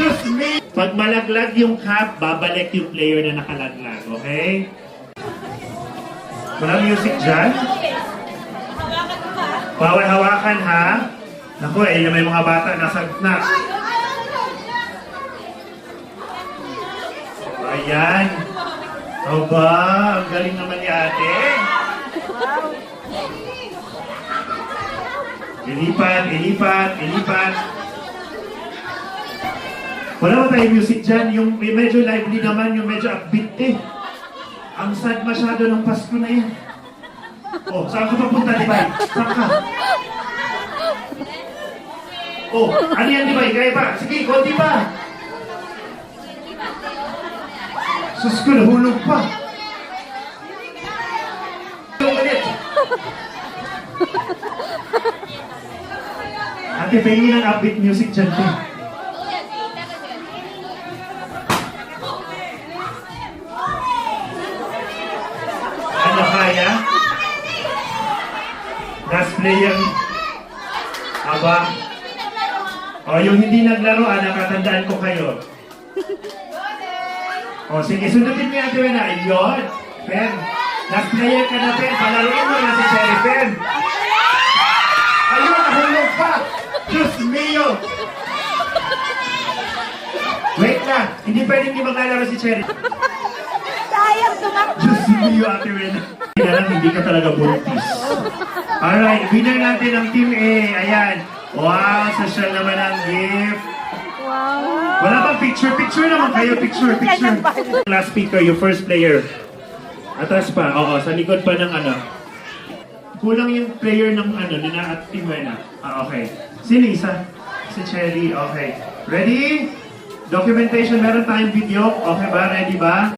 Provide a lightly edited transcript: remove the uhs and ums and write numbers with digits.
Diyos me! Pag malaglag yung cup, babalik yung player na nakalaglag, okay? Walang music dyan? Bawal hawakan, ha? Naku, may mga bata nasa gitna. Ayan. Aba, ang galing naman ni ate. Ilipat, ilipat, ilipat. Wala ba tayong music dyan? Yung medyo lively naman, yung medyo upbeat eh. Ang sad masyado ng Pasko na yan. Oh, saan ka papunta, Dibay? Saan ka? Oh, ano yan, Dibay? Kaya pa? Sige, konti pa. Sus ko, nahulog pa. Ulit. Ate, pahingin ng upbeat music dyan, te. Ano kaya? Last player. Aba. O, yung hindi naglaro, nakatandaan ko kayo. O, sige, sundutin mo yung Ate Wena. Ayun. Pen. Last player ka na, Pen. Palaruin mo na si Cherry, Pen. Ayun, nahulog pa. Diyos mio. Wait lang. Hindi pwedeng hindi maglalaro si Cherry. Sayang tumakbo. Diyos mio, Ate Wena. Hindi ka talaga buntis. Alright, winner natin ang Team A. Ayan. Wow, social naman ang gift. Wow. Wala bang picture? Picture naman kayo. Picture, picture. Last speaker, your first player. Atas pa. Oo, sa likod pa ng ano. Kulang yung player ng ano, nina at Team Wena. Okay. Si Lisa. Si Cherry. Okay. Ready? Documentation, meron tayong video. Okay ba? Ready ba?